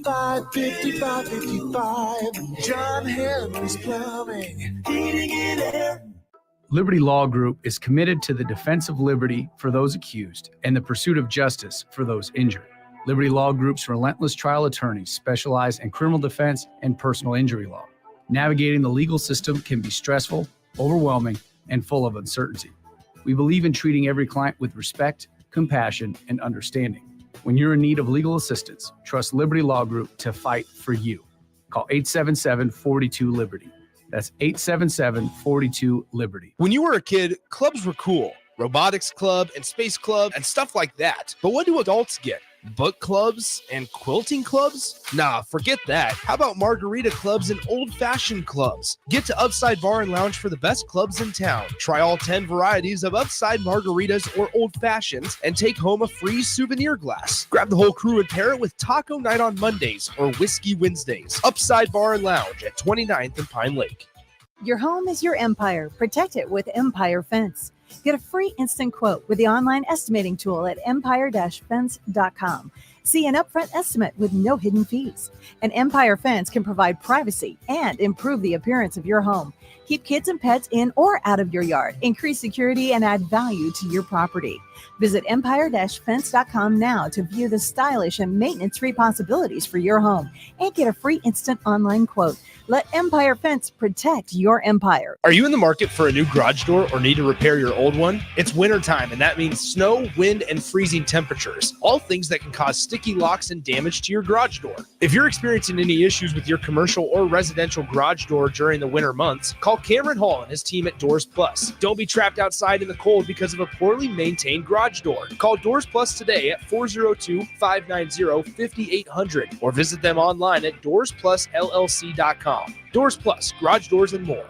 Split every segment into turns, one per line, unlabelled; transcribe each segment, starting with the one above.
5555. John Henry's Plumbing, Heating and Air.
Liberty Law Group is committed to the defense of liberty for those accused and the pursuit of justice for those injured. Liberty Law Group's relentless trial attorneys specialize in criminal defense and personal injury law. Navigating the legal system can be stressful, overwhelming, and full of uncertainty. We believe in treating every client with respect, compassion, and understanding. When you're in need of legal assistance, trust Liberty Law Group to fight for you. Call 877-42-LIBERTY. That's 877-42-LIBERTY.
When you were a kid, clubs were cool. Robotics club and space club and stuff like that. But what do adults get? Book clubs and quilting clubs? Nah, forget that. How about margarita clubs and old-fashioned clubs? Get to Upside Bar and Lounge for the best clubs in town. Try all 10 varieties of Upside margaritas or old-fashions and take home a free souvenir glass. Grab the whole crew and pair it with taco night on Mondays or whiskey Wednesdays. Upside Bar and Lounge at 29th and Pine Lake.
Your home is your empire. Protect it with Empire Fence. Get a free instant quote with the online estimating tool at empire-fence.com. See an upfront estimate with no hidden fees. An Empire Fence can provide privacy and improve the appearance of your home. Keep kids and pets in or out of your yard. Increase security and add value to your property. Visit empire-fence.com now to view the stylish and maintenance-free possibilities for your home and get a free instant online quote. Let Empire Fence protect your empire.
Are you in the market for a new garage door or need to repair your old one? It's wintertime, and that means snow, wind, and freezing temperatures, all things that can cause sticky locks and damage to your garage door. If you're experiencing any issues with your commercial or residential garage door during the winter months, call Cameron Hall and his team at Doors Plus. Don't be trapped outside in the cold because of a poorly maintained garage door. Call Doors Plus today at 402-590-5800 or visit them online at doorsplusllc.com. Doors Plus, garage doors and more.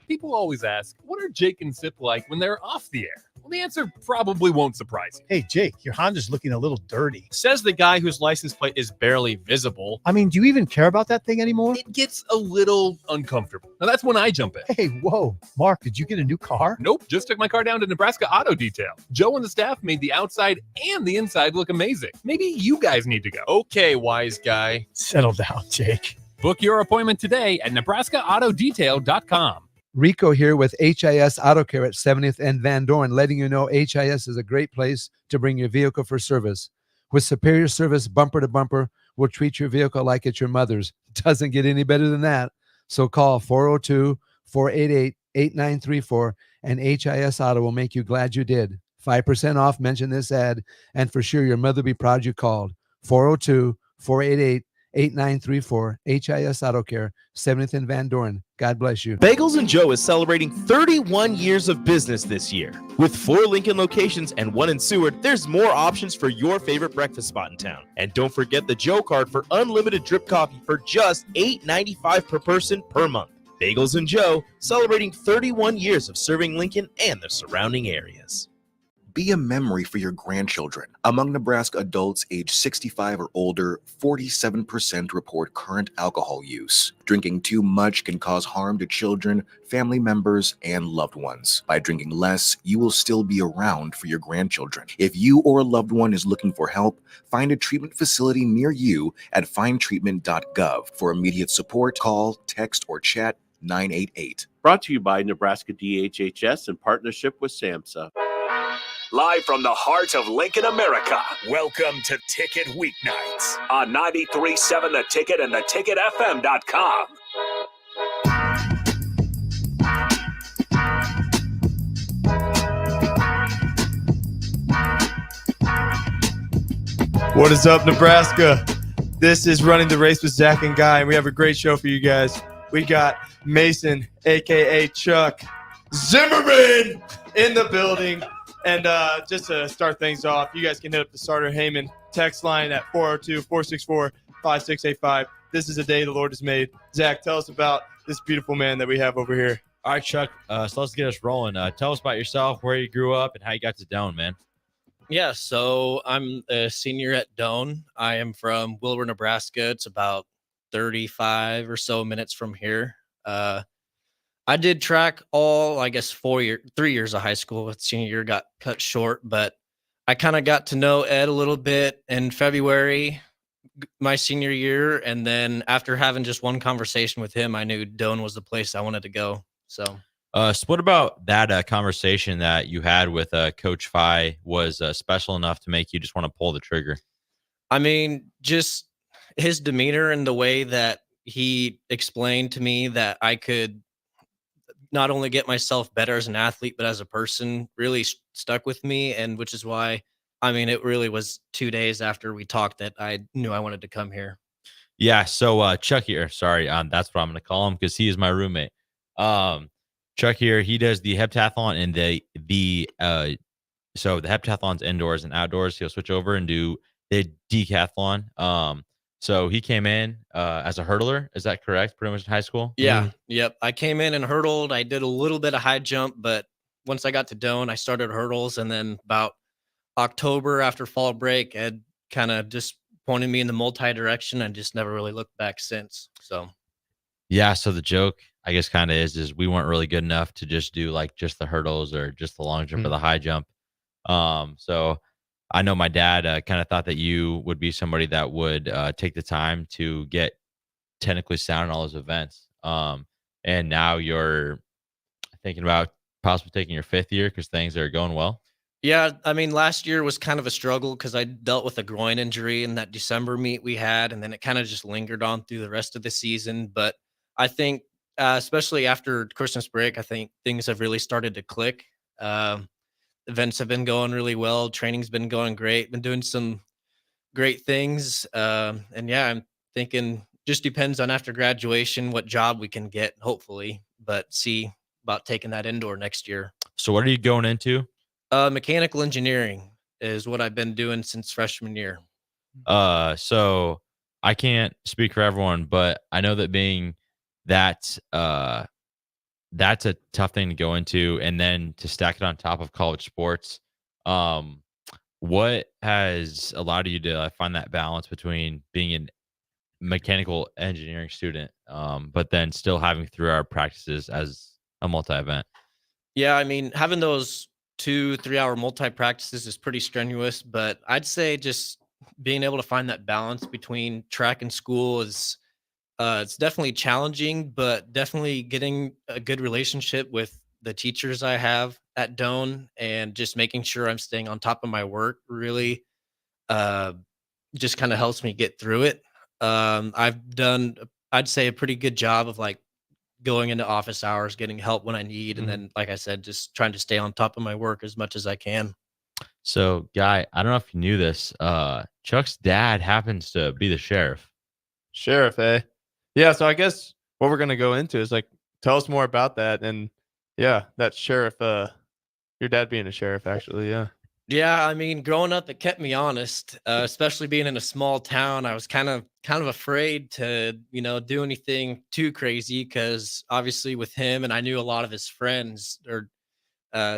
People always ask, what are Jake and Sip like when they're off the air? Well, the answer probably won't surprise you.
Hey, Jake, your Honda's looking a little dirty.
Says the guy whose license plate is barely visible.
I mean, do you even care about that thing anymore?
It gets a little uncomfortable. Now, that's when I jump in.
Hey, whoa. Mark, did you get a new car?
Nope, just took my car down to Nebraska Auto Detail. Joe and the staff made the outside and the inside look amazing. Maybe you guys need to go. Okay, wise guy.
Settle down, Jake.
Book your appointment today at nebraskaautodetail.com.
Rico here with HIS Auto Care at 70th and Van Dorn, letting you know HIS is a great place to bring your vehicle for service. With superior service bumper to bumper, we'll treat your vehicle like it's your mother's. Doesn't get any better than that. So call 402-488-8934 and HIS Auto will make you glad you did. 5% off, mention this ad, and for sure your mother will be proud you called. 402-488-8934, HIS Auto Care, 70th and Van Dorn. God bless you.
Bagels and Joe is celebrating 31 years of business this year. With 4 Lincoln locations and 1 in Seward, there's more options for your favorite breakfast spot in town. And don't forget the Joe card for unlimited drip coffee for just $8.95 per person per month. Bagels and Joe, celebrating 31 years of serving Lincoln and the surrounding areas.
Be a memory for your grandchildren. Among Nebraska adults age 65 or older, 47% report current alcohol use. Drinking too much can cause harm to children, family members, and loved ones. By drinking less, you will still be around for your grandchildren. If you or a loved one is looking for help, find a treatment facility near you at findtreatment.gov. For immediate support, call, text, or chat 988.
Brought to you by Nebraska DHHS in partnership with SAMHSA.
Live from the heart of Lincoln, America, welcome to Ticket Weeknights on 93.7 The Ticket and theticketfm.com.
What is up, Nebraska? This is Running the Race with Zach and Guy, and we have a great show for you guys. We got Mason, a.k.a. Chuck Zimmerman, in the building. And just to start things off, you guys can hit up the Starter Heyman text line at 402-464-5685. This is a day the Lord has made. Zach, tell us about this beautiful man that we have over here.
All right, Chuck. So let's get us rolling. Tell us about yourself, where you grew up, and how you got to Doane, man.
Yeah, so I'm a senior at Doane. I am from Wilbur, Nebraska. It's about 35 or so minutes from here. I did track all, 3 years of high school. Senior year got cut short, but I kind of got to know Ed a little bit in February. my senior year, and then after having just one conversation with him, I knew Doane was the place I wanted to go. So
So what about that conversation that you had with Coach Phi was special enough to make you just want to pull the trigger?
I mean, just his demeanor and the way that he explained to me that I could not only get myself better as an athlete, but as a person really stuck with me. And which is why, I mean, it really was 2 days after we talked that I knew I wanted to come here.
Yeah. So Chuck here, sorry, that's what I'm going to call him because he is my roommate. Chuck here, he does the heptathlon and so the heptathlon's indoors and outdoors. He'll switch over and do the decathlon. So he came in as a hurdler. Is that correct? Pretty much in high school?
Yeah. Yep. I came in and hurdled. I did a little bit of high jump, but once I got to Doane, I started hurdles. And then about October after fall break, Ed kind of just pointed me in the multi direction and just never really looked back since. So,
yeah. So the joke, I guess, kind of is we weren't really good enough to just do like just the hurdles or just the long jump or the high jump. So I know my dad kind of thought that you would be somebody that would take the time to get technically sound in all those events. And now you're thinking about possibly taking your 5th year because things are going well.
yeah, I mean, last year was kind of a struggle because I dealt with a groin injury in that December meet we had, and then it kind of just lingered on through the rest of the season. But I think, especially after Christmas break, I think things have really started to click. Events have been going really well. Training's been going great. Been doing some great things. And yeah, I'm thinking just depends on after graduation what job we can get, hopefully, but see about taking that indoor next year.
So what are you going into?
Mechanical engineering is what I've been doing since freshman year.
So I can't speak for everyone, but I know that being that that's a tough thing to go into, and then to stack it on top of college sports. What has allowed you to find that balance between being a mechanical engineering student, but then still having 3-hour practices as a multi-event?
Yeah, I mean, having those 2-3 hour multi practices is pretty strenuous, but I'd say just being able to find that balance between track and school is it's definitely challenging, but definitely getting a good relationship with the teachers I have at Doane and just making sure I'm staying on top of my work really uh, just kind of helps me get through it. I've done, I'd say, a pretty good job of like going into office hours, getting help when I need, and then, like I said, just trying to stay on top of my work as much as I can.
So, Guy, I don't know if you knew this. Chuck's dad happens to be the sheriff.
Sheriff, eh? Yeah, so I guess what we're gonna go into is like tell us more about that. And yeah, that sheriff, your dad being a sheriff, actually, yeah.
Yeah, I mean, growing up, it kept me honest, especially being in a small town. I was kind of afraid to, do anything too crazy because obviously with him, and I knew a lot of his friends.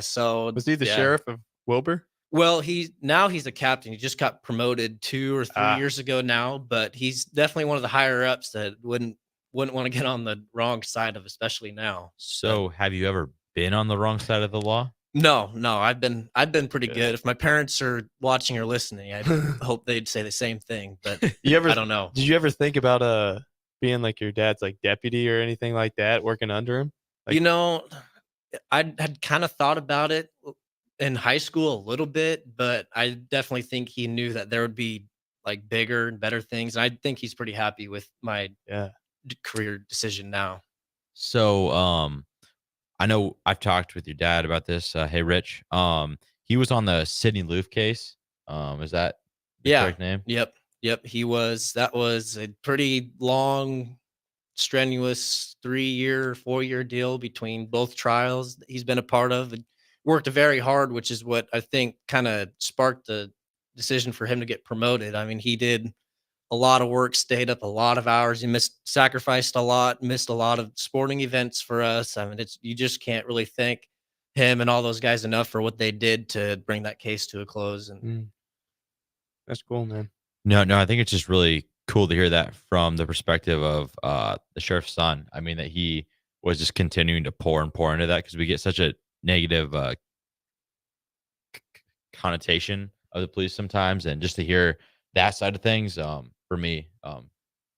So
Was he the
yeah.
sheriff of Wilbur?
Well, he's a captain. He just got promoted 2 or 3 years ago now, but he's definitely one of the higher ups that wouldn't want to get on the wrong side of, especially now.
So, have you ever been on the wrong side of the law?
No, I've been pretty good. If my parents are watching or listening, I hope they'd say the same thing. But I don't know.
Did you ever think about being like your dad's like deputy or anything like that, working under him? Like,
I had kind of thought about it in high school a little bit, but I definitely think he knew that there would be like bigger and better things. And I think he's pretty happy with my career decision now.
So, I know I've talked with your dad about this. Hey, Rich. He was on the Sidney Loof case. Is that the correct name?
Yep. He was. That was a pretty long, strenuous 3-year, 4-year deal between both trials that he's been a part of. And worked very hard, which is what I think kind of sparked the decision for him to get promoted. I mean, he did a lot of work, stayed up a lot of hours. He sacrificed a lot, missed a lot of sporting events for us. I mean, you just can't really thank him and all those guys enough for what they did to bring that case to a close. And
that's cool, man.
No, I think it's just really cool to hear that from the perspective of the sheriff's son. I mean, that he was just continuing to pour into that because we get such a negative connotation of the police sometimes, and just to hear that side of things, for me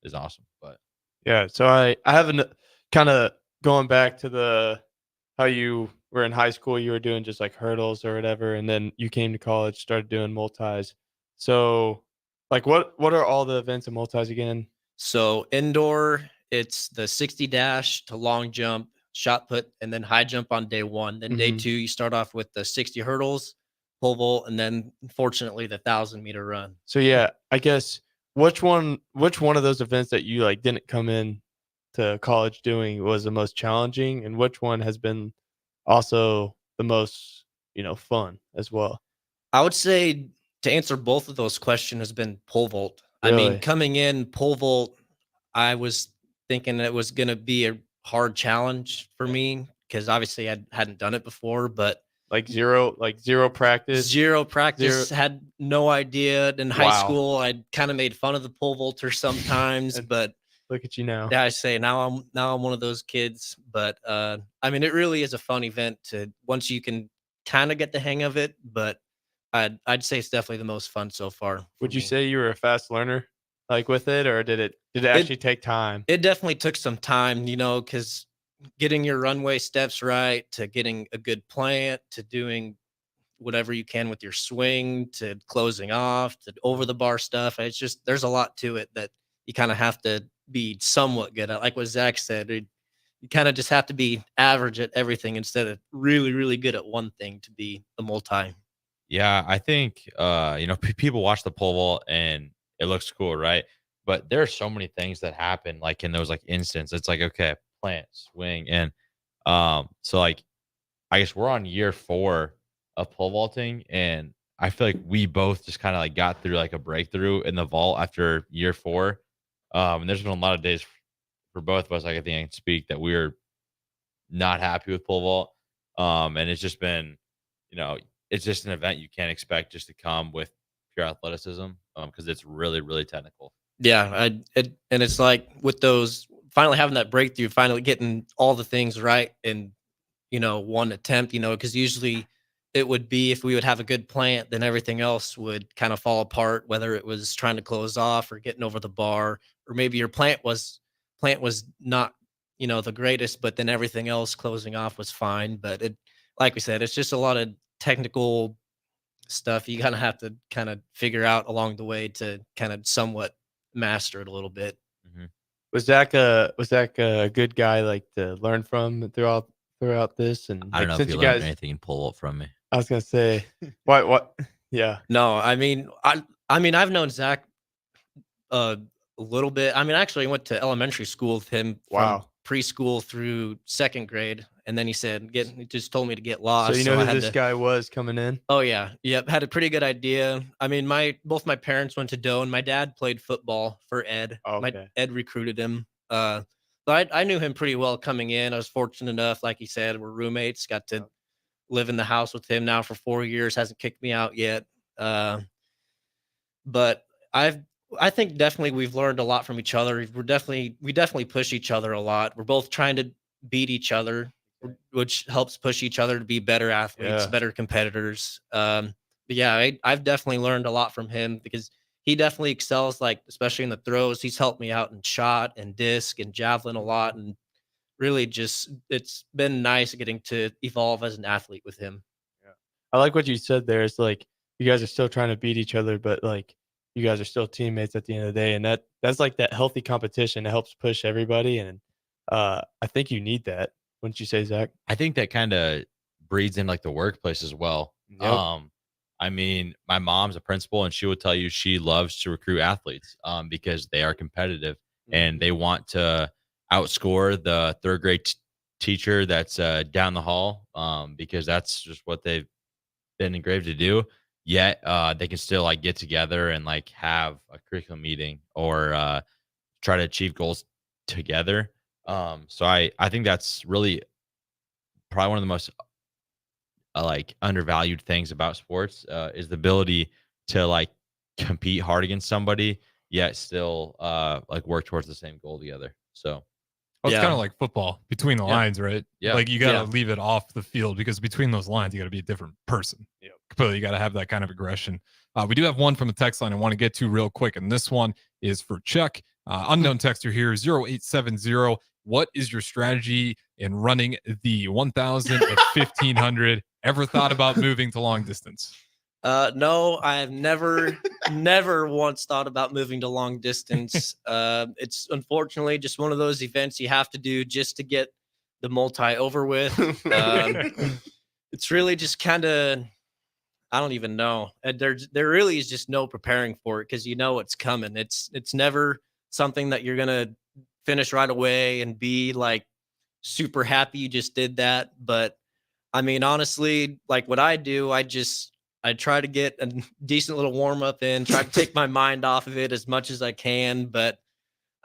is awesome. But
Yeah, so I haven't kind of going back to how you were in high school, you were doing just like hurdles or whatever, and then you came to college, started doing multis. So, like, what are all the events in multis again?
So indoor, it's the 60 dash to long jump, shot put, and then high jump on day one. Then day
Mhm.
2, you start off with the 60 hurdles, pole vault, and then fortunately the 1,000-meter run.
So yeah, I guess which one of those events that you like didn't come in to college doing was the most challenging, and which one has been also the most, fun as well?
I would say to answer both of those questions has been pole vault. I mean,
Really?
coming in pole vault, I was thinking it was going to be a hard challenge for me because obviously I hadn't done it before, but
Like zero practice?
zero practice,
Zero.
had no idea. In high
Wow.
school, I kind of made fun of the pole vaulter sometimes,
And
but
look at you now.
yeah, I say now I'm one of those kids. But I mean, it really is a fun event to once you can kind of get the hang of it. But I'd say it's definitely the most fun so far.
Would you say you were a fast learner, like with it, or did it actually take time?
It definitely took some time, because getting your runway steps right, to getting a good plant, to doing whatever you can with your swing, to closing off, to over the bar stuff. It's just there's a lot to it that you kind of have to be somewhat good at. Like what Zach said, you kind of just have to be average at everything instead of really, really good at one thing to be a multi.
yeah, I think people watch the pole vault and it looks cool, right? But there are so many things that happen like in those like instants. It's like, okay, plant, swing, and so like I guess we're on year 4 of pole vaulting, and I feel like we both just kind of like got through like a breakthrough in the vault after year 4. And there's been a lot of days for both of us, like I think I can speak, that we're not happy with pole vault. And it's just been, it's just an event you can't expect just to come with pure athleticism, because it's really, really technical.
Yeah, and it's like with those finally having that breakthrough, finally getting all the things right in one attempt, because usually it would be if we would have a good plant, then everything else would kind of fall apart, whether it was trying to close off or getting over the bar, or maybe your plant was not, the greatest, but then everything else closing off was fine. But like we said, it's just a lot of technical stuff you kind of have to kind of figure out along the way to kind of somewhat master it a little bit.
Mhm.
Was Zach a good guy like to learn from throughout this? And
I don't
like,
know if
since
you
you
learned
guys,
anything in pole vault from me.
I was gonna say, what? Yeah.
No, I mean I've known Zach a little bit. I mean, actually, I went to elementary school with him from
Wow.
preschool through 2nd grade, and then he just told me to get
So
lost.
you know
I
who
had
this
to.
guy was coming in?
Oh yeah, yep. Had a pretty good idea. I mean, both my parents went to Doane. My dad played football for Ed. My
Okay.
Ed recruited him. But I knew him pretty well coming in. I was fortunate enough, like he said, we're roommates. Got to live in the house with him now for 4 years. Hasn't kicked me out yet. But I think definitely we've learned a lot from each other. We definitely push each other a lot. We're both trying to beat each other, which helps push each other to be better athletes,
Yeah.
better competitors. But yeah, I've definitely learned a lot from him because he definitely excels, like especially in the throws. He's helped me out in shot and disc and javelin a lot, and really just it's been nice getting to evolve as an athlete with him.
I like what you said there. It's like you guys are still trying to beat each other, but like you guys are still teammates at the end of the day, and that's like that healthy competition that helps push everybody. And I think you need that. Wouldn't you say, Zach?
I think that kind of breeds in like the workplace as well.
Yep.
I mean, my mom's a principal, and she would tell you she loves to recruit athletes because they are competitive and they want to outscore the 3rd grade teacher that's down the hall because that's just what they've been engraved to do. Yet they can still like get together and like have a curriculum meeting or try to achieve goals together. So I think that's really probably one of the most like undervalued things about sports is the ability to like compete hard against somebody yet still like work towards the same goal together. So
Well, it's kind of like football between the
Yeah.
lines, right?
Yeah.
Like you got to
Yeah.
leave it off the field because between those lines, you got to be a different person. Completely. You got to have that kind of aggression. We do have one from the text line I want to get to real quick. And this one is for Chuck. Unknown texter here, 0870. What is your strategy in running the 1,000 and 1,500? Ever thought about moving to long distance?
No, I have never once thought about moving to long distance. It's unfortunately just one of those events you have to do just to get the multi over with. It's really just kind of, I don't even know. There really is just no preparing for it because you know it's coming. It's never something that you're gonna finish right away and be like super happy you just did that. But I mean, honestly, like what I do, I try to get a decent little warm up in, try to take my mind off of it as much as I can. But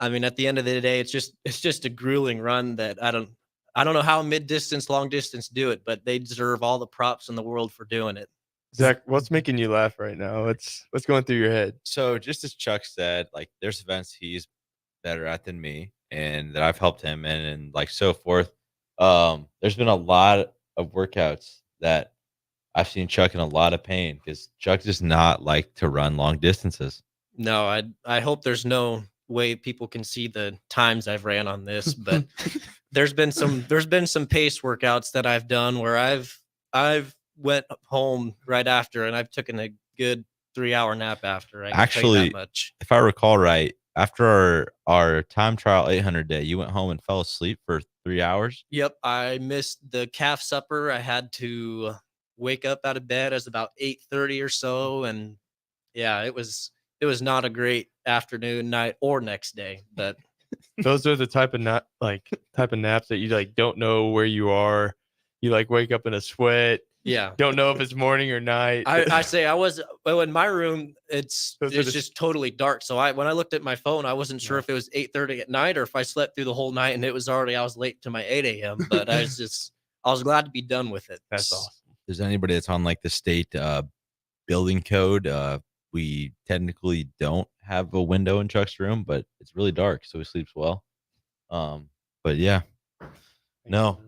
I mean, at the end of the day, it's just a grueling run that I don't know how mid distance, long distance do it, but they deserve all the props in the world for doing it.
Zach, what's making you laugh right now? What's going through your head?
So just as Chuck said, like there's events he's better at than me and that I've helped him and like so forth. There's been a lot of workouts that I've seen Chuck in a lot of pain because Chuck does not like to run long distances.
No, I hope there's no way people can see the times I've ran on this, but there's been some pace workouts that I've done where I've went home right after and I've taken a good 3-hour nap after. I can tell you
Actually,
that much.
if I recall right, after our time trial 800 day, you went home and fell asleep for 3 hours.
Yep, I missed the calf supper. I had to wake up out of bed as about 8:30 or so, and yeah, it was not a great afternoon, night, or next day. But
those are the type of naps that you like don't know where you are. You like wake up in a sweat.
Yeah,
don't know if it's morning or night.
I say in my room. It's just totally dark. So when I looked at my phone, I wasn't sure if it was 8:30 at night or if I slept through the whole night and it was already I was late to my 8 a.m. But I was glad to be done with it.
That's awesome.
If there's anybody that's on like the state building code, we technically don't have a window in Chuck's room, but it's really dark, so he sleeps well. But yeah, no,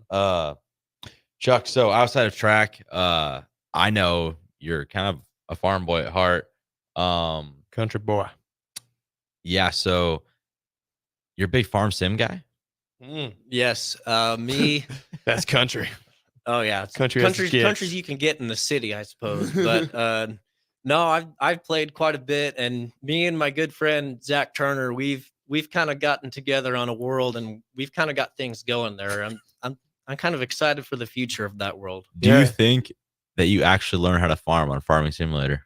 Chuck. So outside of track, I know you're kind of a farm boy at heart.
Country boy.
Yeah. So you're a big farm sim guy.
Yes, me.
That's country.
Oh yeah, countries you can get in the city, I suppose. But no, I've played quite a bit, and me and my good friend Zach Turner, we've kind of gotten together on a world, and we've kind of got things going there. I'm kind of excited for the future of that world.
Do you think that you actually learn how to farm on Farming Simulator?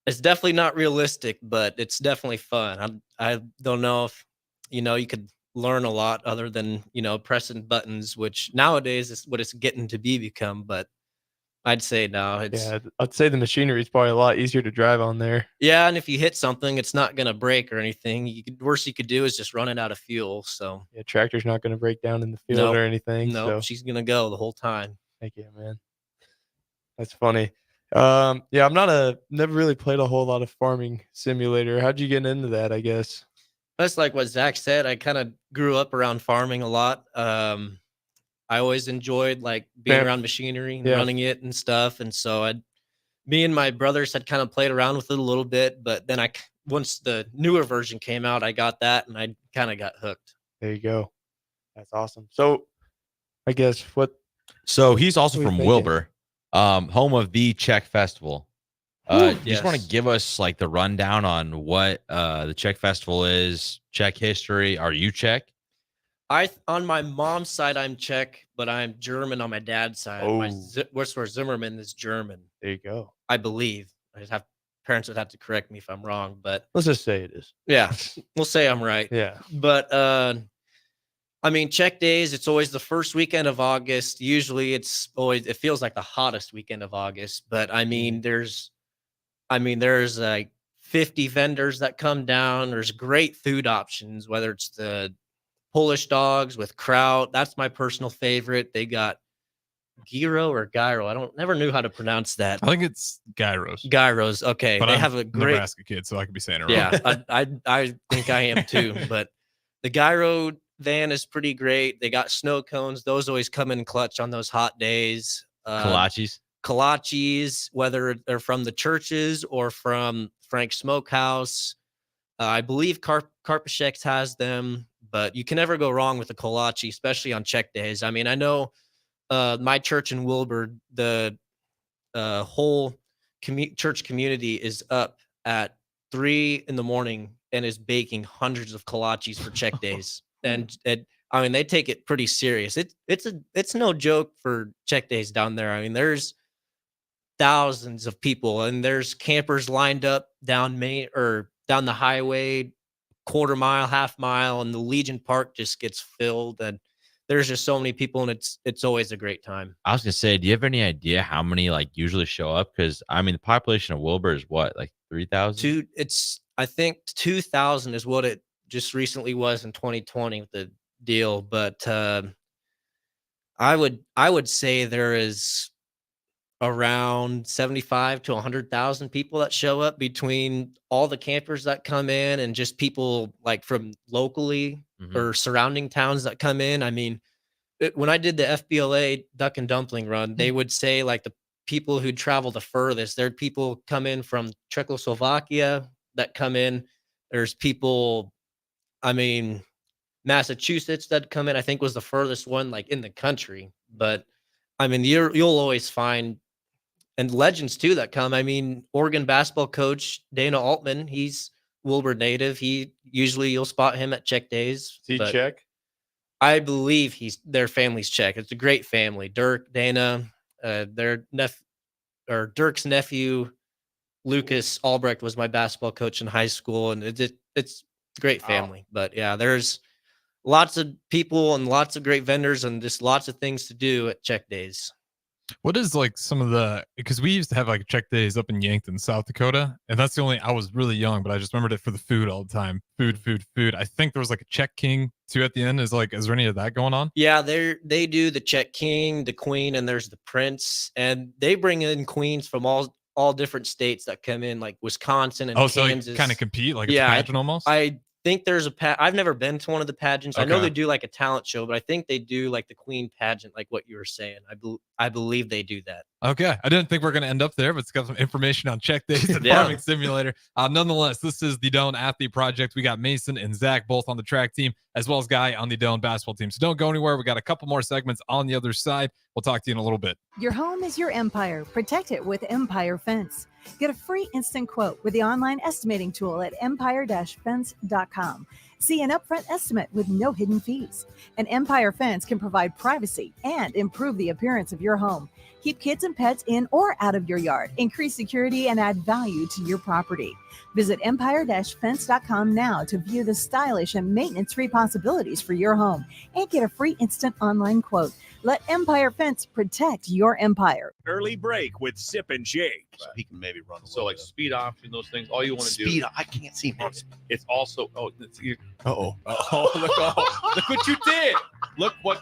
It's definitely not realistic, but it's definitely fun. I don't know if you could learn a lot other than pressing buttons, which nowadays is what it's getting to become. But I'd say no.
I'd say the machinery is probably a lot easier to drive on there.
Yeah, and if you hit something, it's not going to break or anything. Worst you could do is just run it out of fuel. So
yeah, tractor's not going to break down in the field or anything.
No,
so.
She's going to go the whole time.
Heck yeah, man. That's funny. Yeah, never really played a whole lot of Farming Simulator. How'd you get into that? I guess
that's like what Zach said. I kind of grew up around farming a lot. I always enjoyed like being around machinery and running it and stuff. And so me and my brothers had kind of played around with it a little bit, but then once the newer version came out, I got that and I kind of got hooked.
There you go. That's awesome. So I guess
so he's also from Wilbur, home of the Czech Festival. You just want to give us like the rundown on what the Czech Festival is, Czech history. Are you Czech?
On my mom's side, I'm Czech, but I'm German on my dad's side. Where Zimmerman is German.
There you go.
I believe. Parents would have to correct me if I'm wrong, but
let's just say it is.
Yeah, we'll say I'm right.
Yeah.
But I mean, Czech days, it's always the first weekend of August. Usually it feels like the hottest weekend of August. But I mean, there's like 50 vendors that come down. There's great food options, whether it's the Polish dogs with kraut. That's my personal favorite. They got gyro or gyro. I never knew how to pronounce that.
I think it's gyros.
Gyros. Okay.
But
they
I'm
have a great
Nebraska kid, so I could be saying it wrong.
Yeah, I think I am too. But the gyro van is pretty great. They got snow cones. Those always come in clutch on those hot days. Kolaches, whether they're from the churches or from Frank's Smokehouse. I believe Karpashek's has them, but you can never go wrong with a kolache, especially on check days. I mean, I know my church in Wilbur, the whole church community is up at 3 a.m. and is baking hundreds of kolaches for check days. And I mean, they take it pretty serious. It's no joke for check days down there. I mean, there's thousands of people, and there's campers lined up down the highway, quarter mile, half mile, and the Legion Park just gets filled. And there's just so many people, and it's always a great time.
I was gonna say, do you have any idea how many like usually show up? Because I mean, the population of Wilbur is what, like 3,000?
I think 2,000 is what it just recently was in 2020 with the deal. But I would say there is around 75 to 100,000 people that show up between all the campers that come in and just people like from locally or surrounding towns that come in. I mean, when I did the FBLA Duck and Dumpling run, they would say like the people who travel the furthest, there are people come in from Czechoslovakia that come in. There's people, I mean, Massachusetts that come in, I think was the furthest one like in the country. But I mean, you'll always find, and legends too that come. I mean, Oregon basketball coach Dana Altman, he's Wilbur native. You'll spot him at check days.
Is he Czech?
I believe their family's Czech. It's a great family. Dirk, Dana, Dirk's nephew, Lucas Albrecht was my basketball coach in high school, and it's a great family. But yeah, there's lots of people and lots of great vendors and just lots of things to do at check days.
What is like some of because we used to have like check days up in Yankton, South Dakota. And that's I was really young, but I just remembered it for the food all the time. Food. I think there was like a Check King too at the end. Is there any of that going on?
Yeah, they do the Check King, the Queen, and there's the Prince. And they bring in queens from all different states that come in, like Wisconsin and Kansas.
So kind of compete like a pageant almost?
I think there's I've never been to one of the pageants. I know they do like a talent show, but I think they do like the Queen pageant, like what you were saying. I believe they do that.
Okay. I didn't think we're going to end up there, but it's got some information on check days and Farming Simulator. Nonetheless, this is the Doane Athlete Project. We got Mason and Zach both on the track team, as well as Guy on the Doane basketball team. So don't go anywhere. We got a couple more segments on the other side. We'll talk to you in a little bit.
Your home is your empire. Protect it with Empire Fence. Get a free instant quote with the online estimating tool at empire-fence.com. See an upfront estimate with no hidden fees. An Empire Fence can provide privacy and improve the appearance of your home. Keep kids and pets in or out of your yard. Increase security and add value to your property. Visit empire-fence.com now to view the stylish and maintenance-free possibilities for your home and get a free instant online quote. Let Empire Fence protect your empire.
Early break with Sip and Jake.
So he can maybe run. So like speed option, those things. All you want to do.
Speed. I can't see.
It's also. Oh,
Uh-oh.
Look what you did. Look what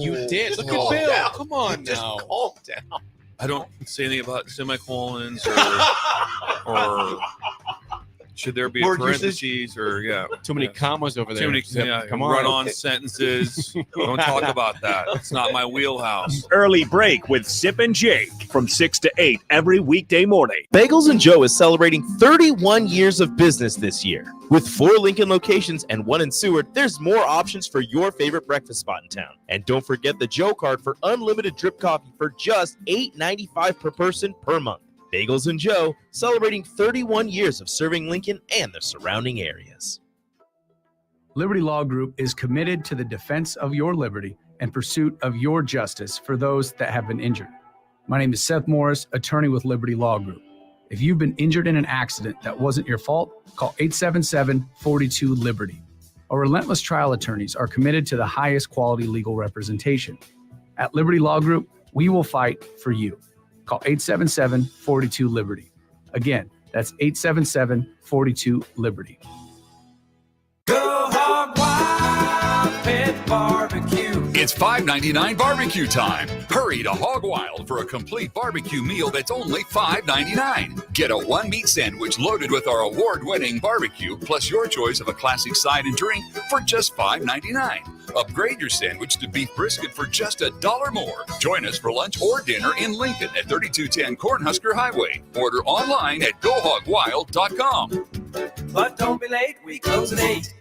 you did. Look at Bill.
Down.
Come on
Just
now.
calm down.
I don't say anything about semicolons or should there be a
Word
parentheses or
Too many commas over there.
Too many
Zip.
come on. Run-on sentences. Don't talk about that. It's not my wheelhouse.
Early break with Sip and Jake from 6 to 8 every weekday morning.
Bagels and Joe is celebrating 31 years of business this year. With 4 Lincoln locations and 1 in Seward, there's more options for your favorite breakfast spot in town. And don't forget the Joe card for unlimited drip coffee for just $8.95 per person per month. Bagels and Joe, celebrating 31 years of serving Lincoln and the surrounding areas.
Liberty Law Group is committed to the defense of your liberty and pursuit of your justice for those that have been injured. My name is Seth Morris, attorney with Liberty Law Group. If you've been injured in an accident that wasn't your fault, call 877-42-LIBERTY. Our relentless trial attorneys are committed to the highest quality legal representation. At Liberty Law Group, we will fight for you. Call 877-42-LIBERTY. Again, that's 877-42-LIBERTY.
Go hog wild, pit barbecue.
It's $5.99 barbecue time. Hurry to Hog Wild for a complete barbecue meal that's only $5.99. Get a one-meat sandwich loaded with our award-winning barbecue, plus your choice of a classic side and drink for just $5.99. Upgrade your sandwich to beef brisket for just $1 more. Join us for lunch or dinner in Lincoln at 3210 Cornhusker Highway. Order online at GoHogWild.com.
But don't be late, we close at 8.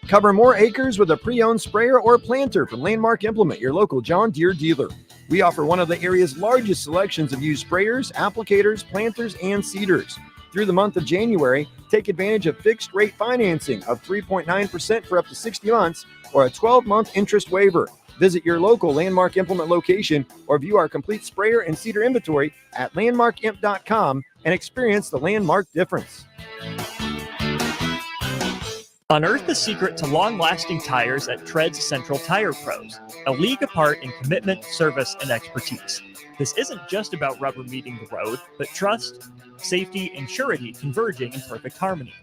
Cover more acres with a pre-owned sprayer or planter from Landmark Implement, your local John Deere dealer. We offer one of the area's largest selections of used sprayers, applicators, planters, and seeders. Through the month of January, take advantage of fixed rate financing of 3.9% for up to 60 months or a 12-month interest waiver. Visit your local Landmark Implement location or view our complete sprayer and seeder inventory at landmarkimp.com and experience the Landmark difference.
Unearth the secret to long-lasting tires at Tread's Central Tire Pros, a league apart in commitment, service, and expertise. This isn't just about rubber meeting the road, but trust, safety, and surety converging in perfect harmony.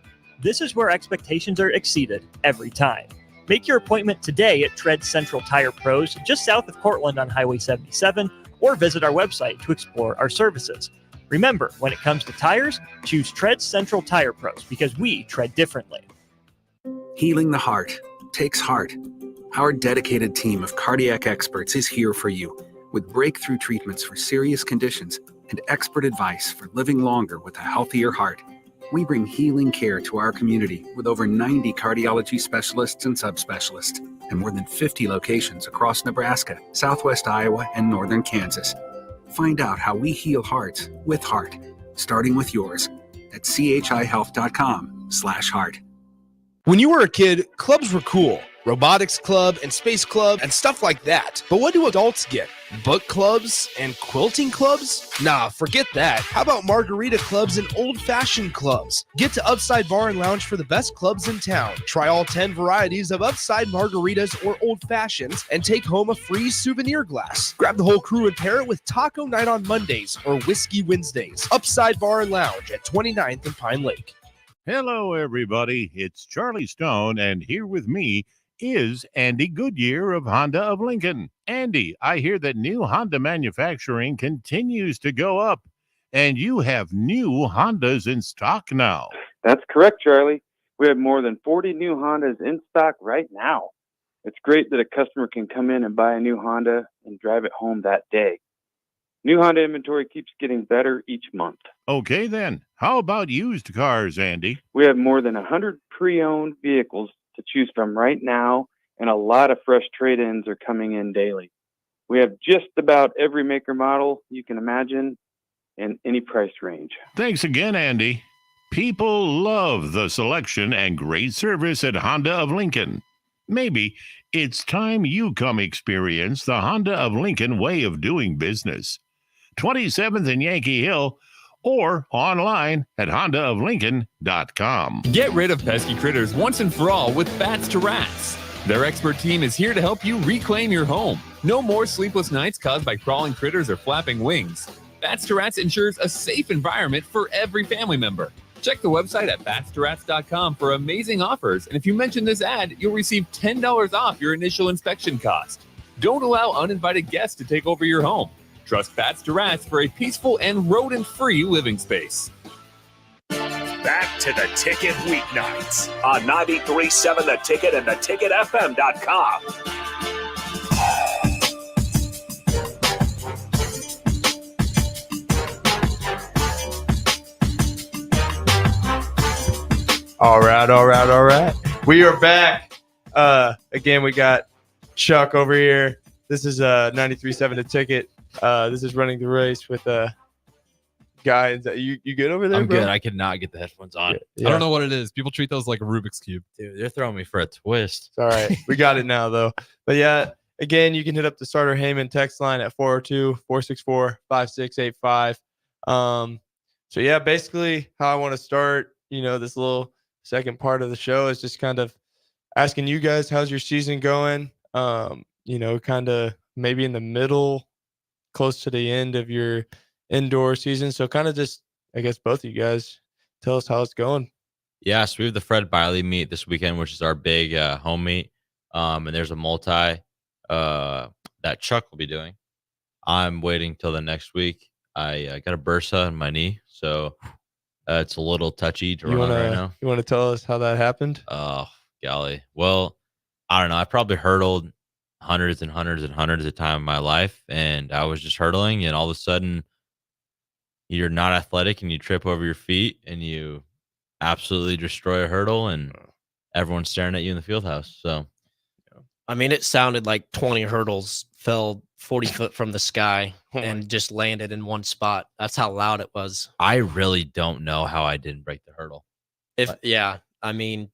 This is where expectations are exceeded every time. Make your appointment today at Tread's Central Tire Pros, just south of Cortland on Highway 77, or visit our website to explore our services. Remember, when it comes to tires, choose Tread's Central Tire Pros because we tread differently.
Healing the heart takes heart. Our dedicated team of cardiac experts is here for you with breakthrough treatments for serious conditions and expert advice for living longer with a healthier heart. We bring healing care to our community with over 90 cardiology specialists and subspecialists and more than 50 locations across Nebraska, southwest Iowa, and northern Kansas. Find out how we heal hearts with heart, starting with yours at chihealth.com/heart.
When you were a kid, clubs were cool. Robotics club and space club and stuff like that. But what do adults get? Book clubs and quilting clubs? Nah, forget that. How about margarita clubs and old-fashioned clubs? Get to Upside Bar and Lounge for the best clubs in town. Try all 10 varieties of Upside margaritas or old fashions and take home a free souvenir glass. Grab the whole crew and pair it with taco night on Mondays or whiskey Wednesdays. Upside Bar and Lounge at 29th and Pine Lake.
Hello, everybody. It's Charlie Stone, and here with me is Andy Goodyear of Honda of Lincoln. Andy, I hear that new Honda manufacturing continues to go up, and you have new Hondas in stock now.
That's correct, Charlie. We have more than 40 new Hondas in stock right now. It's great that a customer can come in and buy a new Honda and drive it home that day. New Honda inventory keeps getting better each month.
Okay, then. How about used cars, Andy?
We have more than 100 pre-owned vehicles to choose from right now, and a lot of fresh trade-ins are coming in daily. We have just about every maker model you can imagine in any price range.
Thanks again, Andy. People love the selection and great service at Honda of Lincoln. Maybe it's time you come experience the Honda of Lincoln way of doing business. 27th and Yankee Hill, or online at hondaoflincoln.com.
Get rid of pesky critters once and for all with Bats to Rats. Their expert team is here to help you reclaim your home. No more sleepless nights caused by crawling critters or flapping wings. Bats to Rats ensures a safe environment for every family member. Check the website at batstoRats.com for amazing offers, and if you mention this ad, you'll receive $10 off your initial inspection cost. Don't allow uninvited guests to take over your home. Trust Bats to Rats for a peaceful and rodent-free living space.
Back to the Ticket weeknights on 93.7 The Ticket and theticketfm.com.
All right. We are back. Again, we got Chuck over here. This is 93.7 The Ticket. This is Running the Race with guys. You good over there,
I'm
bro?
good. I could not get the headphones on.
Yeah.
I don't know what it is. People treat those like a Rubik's Cube.
Dude, they're throwing me for a twist.
It's all right. We got it now, though. But yeah, again, you can hit up the Starter Heyman text line at 402-464-5685. So yeah, basically how I want to start, this little second part of the show is just kind of asking you guys, how's your season going? Kind of maybe in the middle, close to the end of your indoor season. So kind of just, I guess, both of you guys tell us how it's going.
Yeah, so we have the Fred Biley meet this weekend, which is our big home meet. And there's a multi that Chuck will be doing. I'm waiting till the next week. I got a bursa in my knee, so it's a little touchy to run right now.
You want to tell us how that happened?
Oh, golly. Well, I don't know. I probably hurdled hundreds and hundreds and hundreds of times in my life, and I was just hurdling, and all of a sudden you're not athletic and you trip over your feet and you absolutely destroy a hurdle, and everyone's staring at you in the field house. So,
I mean, it sounded like 20 hurdles fell 40 foot from the sky and just landed in one spot. That's how loud it was.
I really don't know how I didn't break the hurdle.
I mean,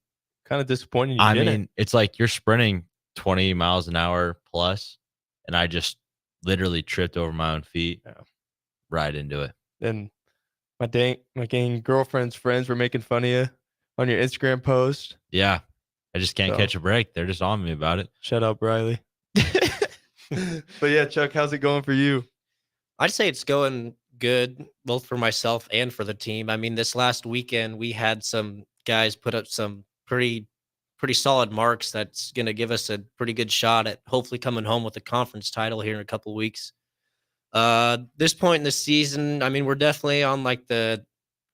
kind of disappointing.
I mean, it's like you're sprinting 20 miles an hour plus, and I just literally tripped over my own feet right into it.
And my gang girlfriend's friends were making fun of you on your Instagram post.
Yeah. I just can't
So-
catch a break. They're just on me about it.
Shut up, Riley. But yeah, Chuck, how's it going for you?
I'd say it's going good, both for myself and for the team. I mean, this last weekend, we had some guys put up some pretty solid marks that's going to give us a pretty good shot at hopefully coming home with a conference title here in a couple weeks. This point in the season, I mean, we're definitely on like the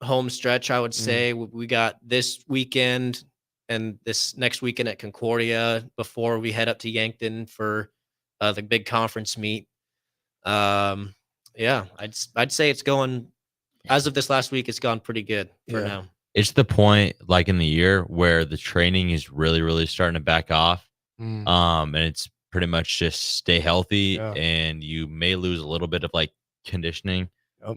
home stretch, I would say. We got this weekend and this next weekend at Concordia before we head up to Yankton for the big conference meet. Yeah, I'd say it's going, as of this last week, it's gone pretty good for now.
It's the point, like in the year, where the training is really, really starting to back off. And it's pretty much just stay healthy, and you may lose a little bit of like conditioning.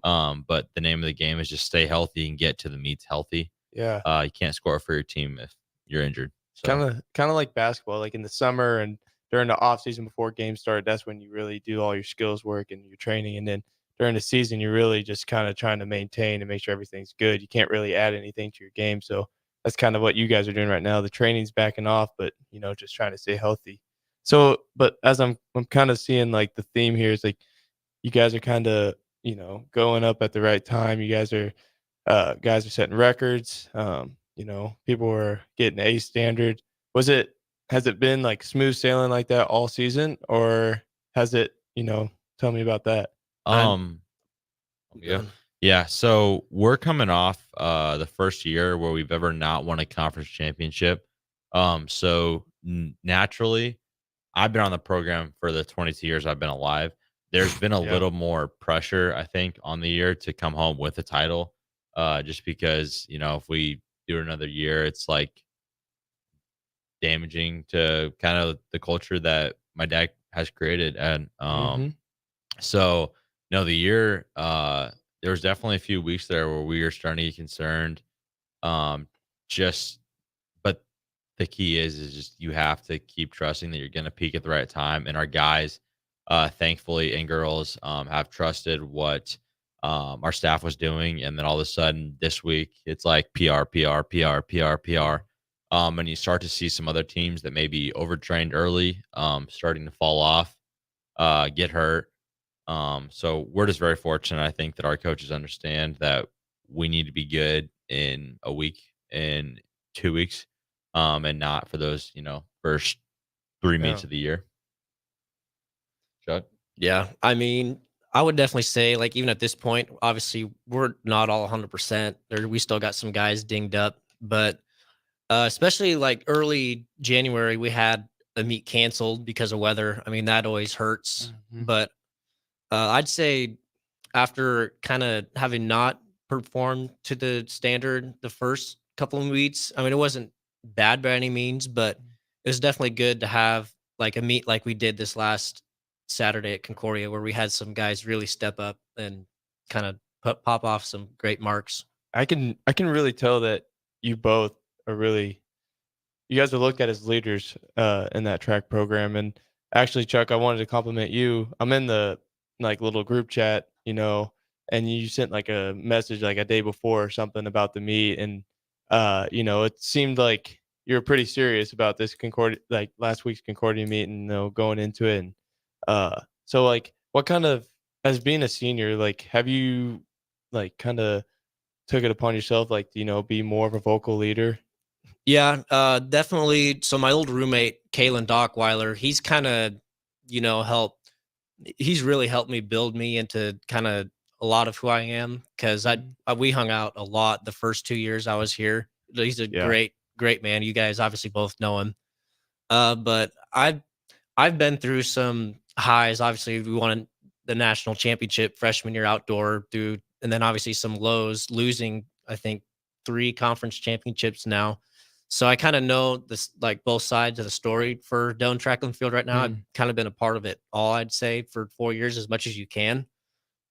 But the name of the game is just stay healthy and get to the meets healthy.
Yeah.
You can't score for your team if you're injured. So.
Kind of like basketball, like in the summer and during the off season before games start, that's when you really do all your skills work and your training. And then during the season, you're really just kind of trying to maintain and make sure everything's good. You can't really add anything to your game. So that's kind of what you guys are doing right now. The training's backing off, but just trying to stay healthy. So, but as I'm kind of seeing like the theme here is like you guys are kind of, going up at the right time. You guys are setting records. People were getting A standard. Has it been like smooth sailing like that all season, or has it, tell me about that?
Yeah. So we're coming off the first year where we've ever not won a conference championship. So naturally, I've been on the program for the 22 years I've been alive. There's been a little more pressure, I think, on the year to come home with a title. Just because, if we do another year, it's like damaging to kind of the culture that my dad has created. And so, the year, there was definitely a few weeks there where we were starting to get concerned. But the key is just you have to keep trusting that you're going to peak at the right time. And our guys, thankfully, and girls have trusted what our staff was doing. And then all of a sudden this week, it's like PR. And you start to see some other teams that maybe overtrained early, starting to fall off, get hurt. So we're just very fortunate. I think that our coaches understand that we need to be good in a week, in 2 weeks, and not for those, first 3 meets of the year. Chuck?
Yeah. I mean, I would definitely say, like, even at this point, obviously we're not all 100%. We still got some guys dinged up, but especially like early January, we had a meet canceled because of weather. I mean, that always hurts, but I'd say after kind of having not performed to the standard the first couple of meets, I mean, it wasn't bad by any means, but it was definitely good to have like a meet like we did this last Saturday at Concordia, where we had some guys really step up and kind of pop off some great marks.
I can really tell that you both are really, you guys are looked at as leaders in that track program. And actually, Chuck, I wanted to compliment you. I'm in the like little group chat, and you sent like a message like a day before or something about the meet, and it seemed like you were pretty serious about this Concordia, like last week's Concordia meet, and going into it. And so like, what kind of, as being a senior, like, have you like kind of took it upon yourself, like, be more of a vocal leader?
Yeah, definitely. So my old roommate, Kalen Dockweiler, he's kind of, he's really helped me build me into kind of a lot of who I am, because we hung out a lot the first 2 years I was here. He's a great man. You guys obviously both know him. But I've been through some highs. Obviously, we won the national championship freshman year outdoor, and then obviously some lows, losing, I think, 3 conference championships now. So I kind of know this, like both sides of the story for Doane Track and Field right now. I've kind of been a part of it all, I'd say, for 4 years, as much as you can.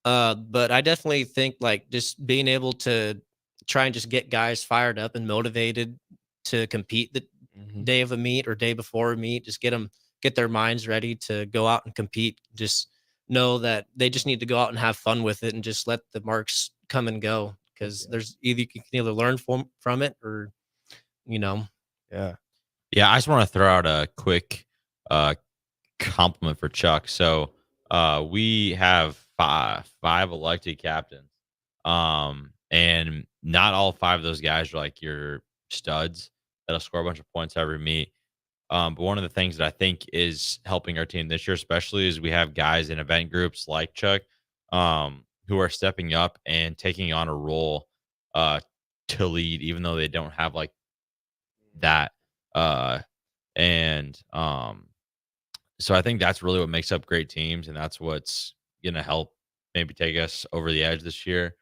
But I definitely think like just being able to try and just get guys fired up and motivated to compete the day of a meet or day before a meet, just get their minds ready to go out and compete. Just know that they just need to go out and have fun with it and just let the marks come and go, because there's you can either learn from it or, you know.
Yeah.
Yeah, I just want to throw out a quick compliment for Chuck. So we have five elected captains. And not all 5 of those guys are like your studs that'll score a bunch of points every meet. But one of the things that I think is helping our team this year, especially, is we have guys in event groups like Chuck, who are stepping up and taking on a role to lead, even though they don't have like that. And so I think that's really what makes up great teams, and that's what's gonna help maybe take us over the edge this year.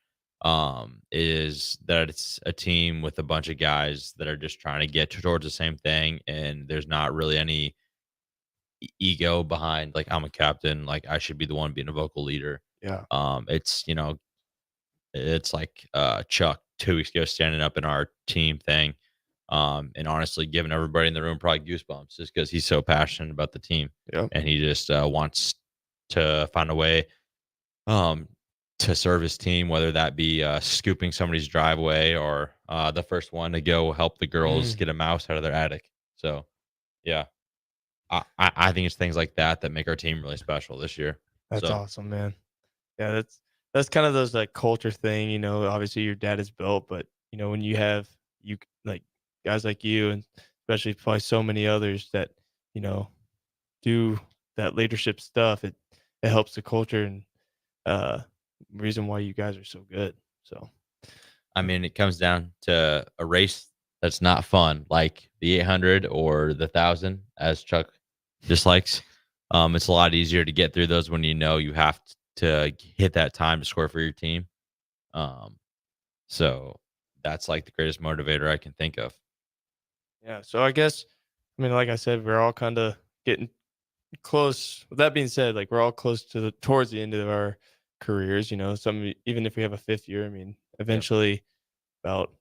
Is that it's a team with a bunch of guys that are just trying to get towards the same thing, and there's not really any ego behind like I'm a captain, like I should be the one being a vocal leader.
Yeah.
It's it's like Chuck 2 weeks ago standing up in our team thing. And honestly giving everybody in the room probably goosebumps just because he's so passionate about the team.
Yep.
And he just wants to find a way to serve his team, whether that be scooping somebody's driveway or the first one to go help the girls get a mouse out of their attic. So yeah, I think it's things like that make our team really special this year.
That's awesome, man. Yeah, that's kind of those like culture thing, you know. Obviously your dad is built, but you know, when you have like guys like you, and especially probably so many others that, you know, do that leadership stuff, it helps the culture, and reason why you guys are so good. So
I mean, it comes down to a race that's not fun, like the 800 or the 1,000, as Chuck dislikes. It's a lot easier to get through those when you know you have to hit that time to score for your team. So that's like the greatest motivator I can think of.
yeah, so I guess, I mean, like I said, we're all kind of getting close. With that being said, like we're all close to towards the end of our careers, you know. Even if we have a 5th year, I mean, eventually about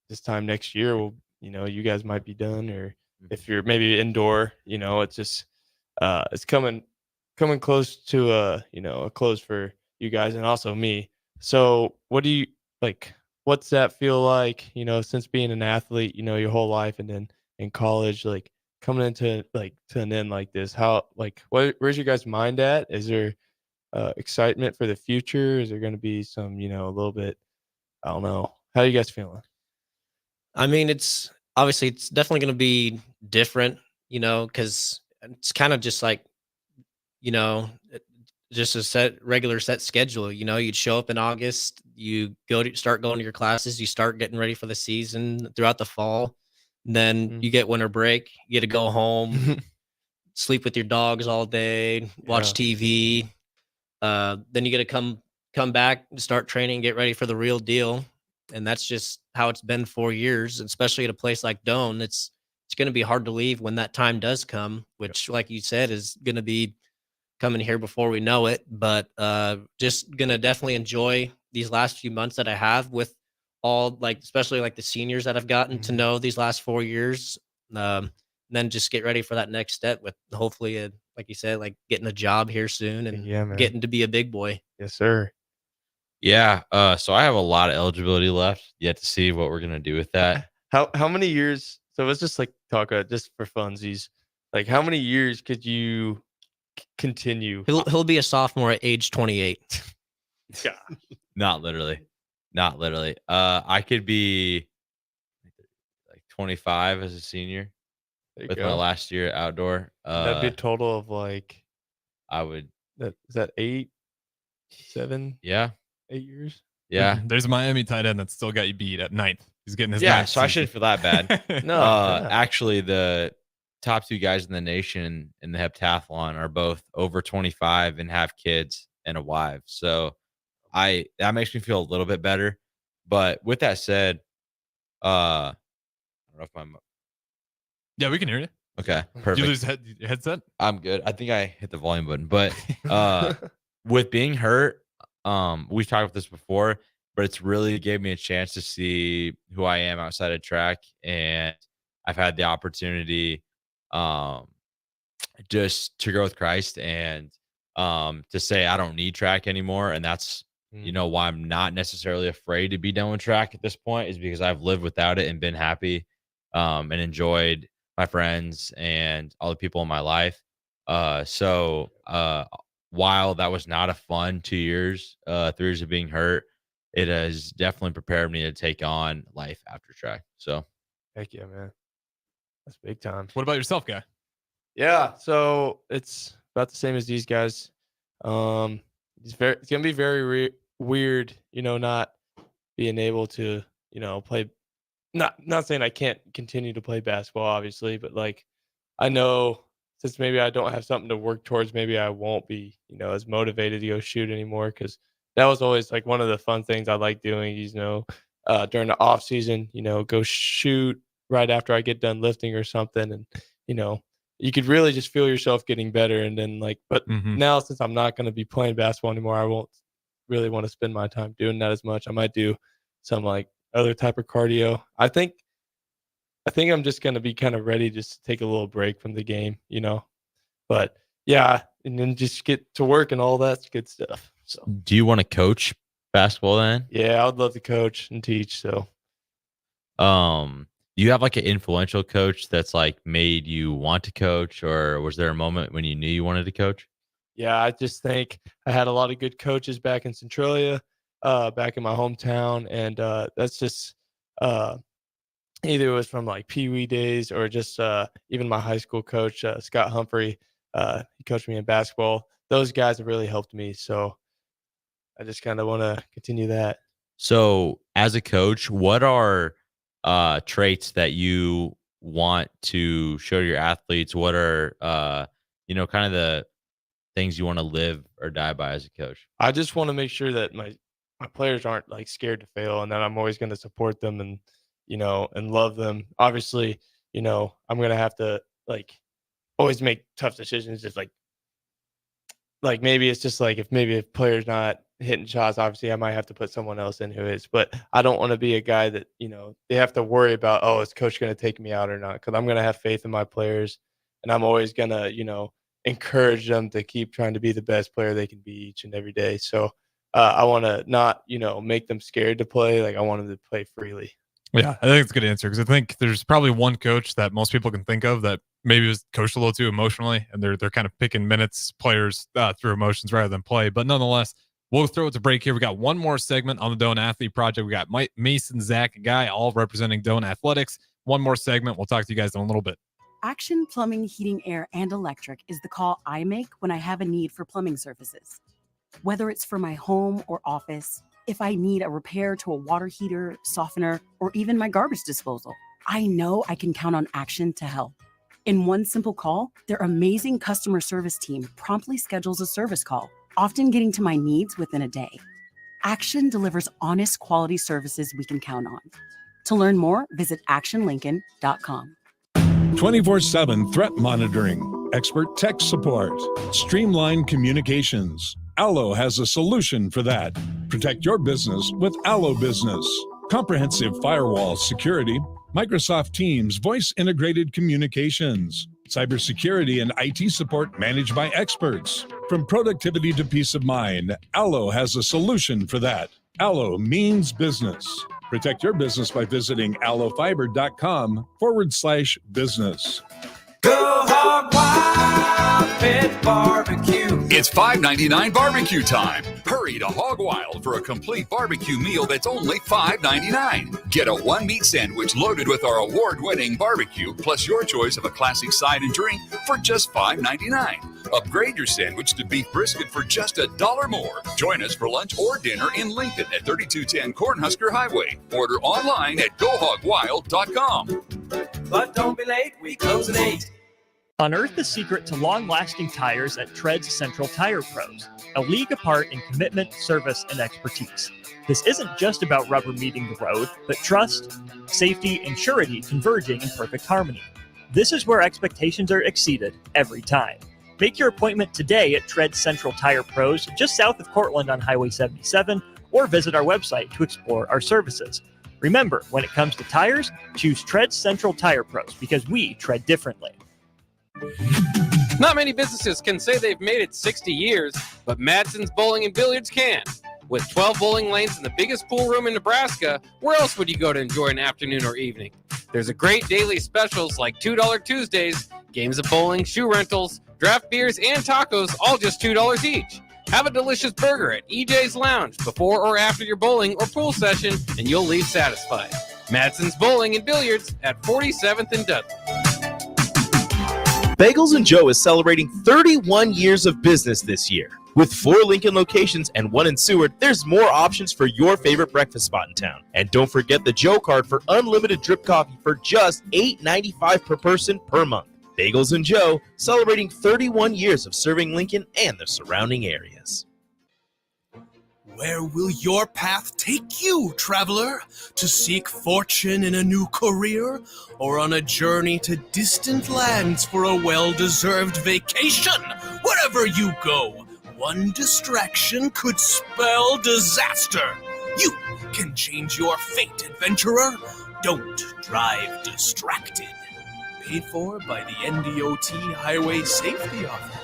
this time next year, you know, you guys might be done, or if you're maybe indoor, you know, it's just it's coming close to you know, a close for you guys and also me. So what do you like, what's that feel like, you know, since being an athlete, you know, your whole life, and then in college, like coming into like to an end like this? How, like, where's your guys' mind at? Is there excitement for the future? Is there going to be some, you know, a little bit, I don't know, how are you guys feeling?
I mean, it's definitely going to be different, you know, because it's kind of just like, you know, just a regular set schedule. You know, you'd show up in August, you start going to your classes, you start getting ready for the season throughout the fall. And then you get winter break, you get to go home, sleep with your dogs all day, watch TV. Then you get to come back and start training, get ready for the real deal. And that's just how it's been 4 years, especially at a place like Doane. It's going to be hard to leave when that time does come, which, like you said, is going to be coming here before we know it. But just going to definitely enjoy these last few months that I have with all, like, especially like the seniors that I've gotten to know these last 4 years. Then just get ready for that next step with hopefully, like you said, like getting a job here soon and getting to be a big boy.
Yes, sir.
Yeah. So I have a lot of eligibility left yet to see what we're gonna do with that.
How many years? So let's just like talk just for funsies. Like, how many years could you continue?
He'll be a sophomore at age 28.
Yeah.
Not literally. I could be like 25 as a senior with my last year outdoor.
That'd be a total of like,
I would.
Is that 8, 7?
Yeah.
8 years.
Yeah.
There's a Miami tight end that still got you beat at 9th. He's getting his
So I shouldn't feel that bad.
No,
actually, the top 2 guys in the nation in the heptathlon are both over 25 and have kids and a wife. So that makes me feel a little bit better. But with that said, I don't know if I'm
Yeah, we can hear you.
okay.
Did
Perfect.
you lose your headset?
I'm good. I think I hit the volume button, but with being hurt, we've talked about this before, but it's really gave me a chance to see who I am outside of track, and I've had the opportunity, just to grow with Christ and to say I don't need track anymore, and that's why I'm not necessarily afraid to be done with track at this point is because I've lived without it and been happy, and enjoyed my friends and all the people in my life. So while that was not a fun 2 years, 3 years of being hurt, it has definitely prepared me to take on life after track. So
Heck yeah, man. That's big time.
What about yourself, guy?
Yeah, so it's about the same as these guys. It's gonna be very weird, not being able to, play. Not saying I can't continue to play basketball, obviously, but like I know since maybe I don't have something to work towards, maybe I won't be, as motivated to go shoot anymore because that was always like one of the fun things I like doing. During the off season, go shoot right after I get done lifting or something, and you could really just feel yourself getting better. And then but now since I'm not going to be playing basketball anymore, I won't really want to spend my time doing that as much. I might do some like other type of cardio. I think I'm just going to be kind of ready just to take a little break from the game, but yeah, and then just get to work and all that's good stuff. So
do you want to coach basketball then?
yeah, I would love to coach and teach. So,
do you have like an influential coach that's like made you want to coach, or was there a moment when you knew you wanted to coach?
Yeah, I just think I had a lot of good coaches back in Centralia, back in my hometown, and that's just either it was from like Pee Wee days or just even my high school coach, Scott Humphrey. He coached me in basketball. Those guys have really helped me, so I just kind of want to continue that.
So, as a coach, what are traits that you want to show your athletes? What are kind of the things you want to live or die by as a coach?
I just want to make sure that my players aren't like scared to fail, and that I'm always going to support them and and love them. Obviously, I'm going to have to like always make tough decisions. Just like maybe it's just like if a player's not hitting shots, obviously I might have to put someone else in who is. But I don't want to be a guy that they have to worry about. Oh, is coach going to take me out or not? Because I'm going to have faith in my players, and I'm always going to encourage them to keep trying to be the best player they can be each and every day. So I want to not make them scared to play. Like I want them to play freely.
Yeah, I think it's a good answer because I think there's probably one coach that most people can think of that maybe was coached a little too emotionally, and they're kind of picking minutes, players through emotions rather than play. But nonetheless, we'll throw it to break here. We got one more segment on the Doane Athlete Project. We got Mason, Zach, and Guy all representing Doane Athletics. One more segment. We'll talk to you guys in a little bit.
Action Plumbing, Heating, Air, and Electric is the call I make when I have a need for plumbing services. Whether it's for my home or office, if I need a repair to a water heater, softener, or even my garbage disposal, I know I can count on Action to help. In one simple call, their amazing customer service team promptly schedules a service call, often getting to my needs within a day. Action delivers honest quality services we can count on. To learn more, visit actionlincoln.com.
24/7 threat monitoring, expert tech support, streamlined communications. Allo has a solution for that. Protect your business with Allo Business. Comprehensive firewall security, Microsoft Teams voice-integrated communications, cybersecurity and IT support managed by experts. From productivity to peace of mind, Allo has a solution for that. Allo means business. Protect your business by visiting allofiber.com/business.
Go hog wild, pit barbecue.
It's $5.99 barbecue time. Hurry to Hog Wild for a complete barbecue meal that's only $5.99. Get a one-meat sandwich loaded with our award-winning barbecue, plus your choice of a classic side and drink for just $5.99. Upgrade your sandwich to beef brisket for just $1 more. Join us for lunch or dinner in Lincoln at 3210 Cornhusker Highway. Order online at GoHogWild.com.
But don't be late, we close at 8.
Unearth the secret to long-lasting tires at Tread's Central Tire Pros, a league apart in commitment, service, and expertise. This isn't just about rubber meeting the road, but trust, safety, and surety converging in perfect harmony. This is where expectations are exceeded every time. Make your appointment today at Tread Central Tire Pros, just south of Cortland on Highway 77, or visit our website to explore our services. Remember, when it comes to tires, choose Tread Central Tire Pros because we tread differently.
Not many businesses can say they've made it 60 years, but Madsen's Bowling and Billiards can. With 12 bowling lanes and the biggest pool room in Nebraska, where else would you go to enjoy an afternoon or evening? There's a great daily specials like $2 Tuesdays, games of bowling, shoe rentals, draft beers, and tacos, all just $2 each. Have a delicious burger at EJ's Lounge before or after your bowling or pool session, and you'll leave satisfied. Madsen's Bowling and Billiards at 47th and Dudley.
Bagels and Joe is celebrating 31 years of business this year. With 4 Lincoln locations and 1 in Seward, there's more options for your favorite breakfast spot in town. And don't forget the Joe card for unlimited drip coffee for just $8.95 per person per month. Bagels and Joe, celebrating 31 years of serving Lincoln and the surrounding areas.
Where will your path take you, traveler? To seek fortune in a new career? Or on a journey to distant lands for a well-deserved vacation? Wherever you go, one distraction could spell disaster. You can change your fate, adventurer. Don't drive distracted. Paid for by the NDOT Highway Safety Office.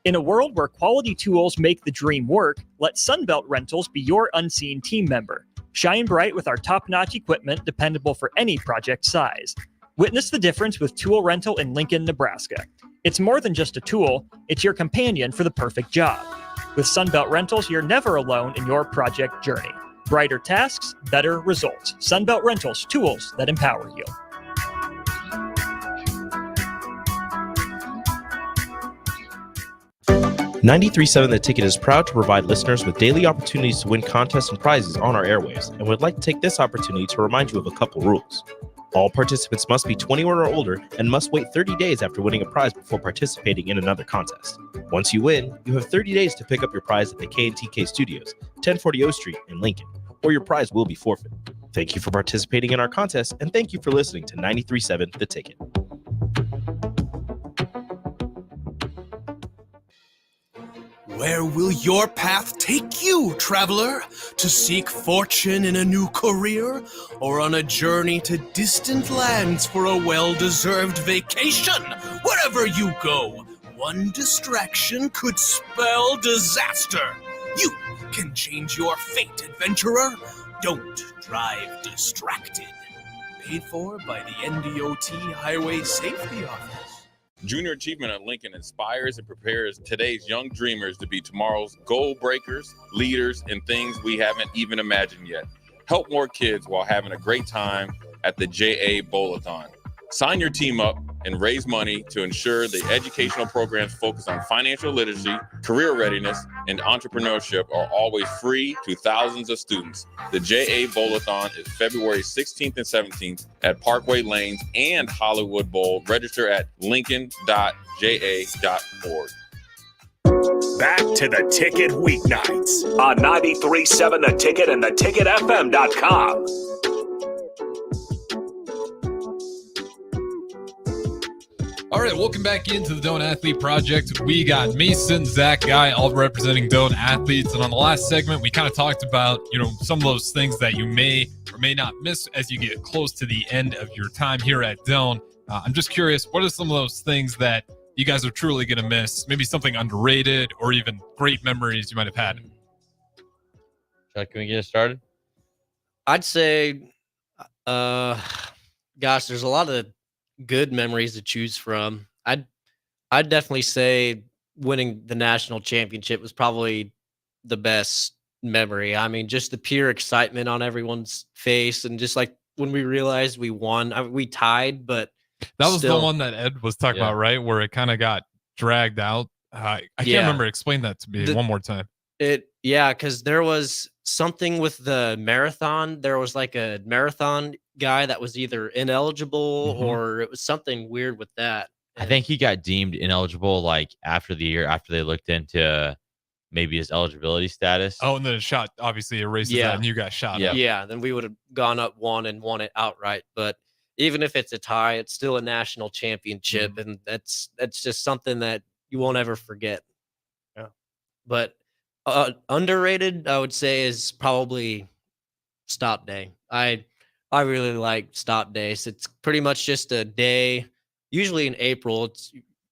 In a world where quality tools make the dream work, let Sunbelt Rentals be your unseen team member. Shine bright with our top-notch equipment dependable for any project size. Witness the difference with tool rental in Lincoln, Nebraska. It's more than just a tool, it's your companion for the perfect job. With Sunbelt Rentals, you're never alone in your project journey. Brighter tasks, better results. Sunbelt Rentals, tools that empower you.
$93.7 The Ticket is proud to provide listeners with daily opportunities to win contests and prizes on our airwaves, and would like to take this opportunity to remind you of a couple rules. All participants must be 21 or older and must wait 30 days after winning a prize before participating in another contest. Once you win, you have 30 days to pick up your prize at the K&TK Studios, 1040 O Street in Lincoln, or your prize will be forfeit. Thank you for participating in our contest, and thank you for listening to 93.7 The Ticket.
Where will your path take you, traveler? To seek fortune in a new career? Or on a journey to distant lands for a well-deserved vacation? Wherever you go, one distraction could spell disaster. You can change your fate, adventurer. Don't drive distracted. Paid for by the NDOT Highway Safety Office.
Junior Achievement at Lincoln inspires and prepares today's young dreamers to be tomorrow's goal breakers, leaders, and things we haven't even imagined yet. Help more kids while having a great time at the JA Bowl-a-thon. Sign your team up and raise money to ensure the educational programs focused on financial literacy, career readiness, and entrepreneurship are always free to thousands of students. The JA Bowl-a-thon is February 16th and 17th at Parkway Lanes and Hollywood Bowl. Register at lincoln.ja.org.
Back to the Ticket weeknights on 93.7 The Ticket and theticketfm.com.
All right, welcome back into the Doane Athlete Project. We got Mason, Zach, Guy, all representing Doane athletes. And on the last segment, we kind of talked about, some of those things that you may or may not miss as you get close to the end of your time here at Doane. I'm just curious, what are some of those things that you guys are truly going to miss? Maybe something underrated or even great memories you might have had.
Chuck, can we get started?
I'd say, gosh, there's a lot of good memories to choose from. I'd definitely say winning the national championship was probably the best memory. I mean, just the pure excitement on everyone's face, and just like when we realized we won, we tied, but
that was
still,
the one that Ed was talking about, right? Where it kind of got dragged out. I can't remember. Explain that to me one more time.
Because there was something with the marathon. There was like a marathon guy that was either ineligible or it was something weird with that.
I think he got deemed ineligible like after the year after they looked into maybe his eligibility status.
Oh, and then a shot obviously erases that, and you got shot.
Yeah.
Yeah, then we would have gone up one and won it outright. But even if it's a tie, it's still a national championship, and that's just something that you won't ever forget.
Yeah.
But underrated, I would say, is probably stop day. I really like stop days. It's pretty much just a day. Usually in April, it's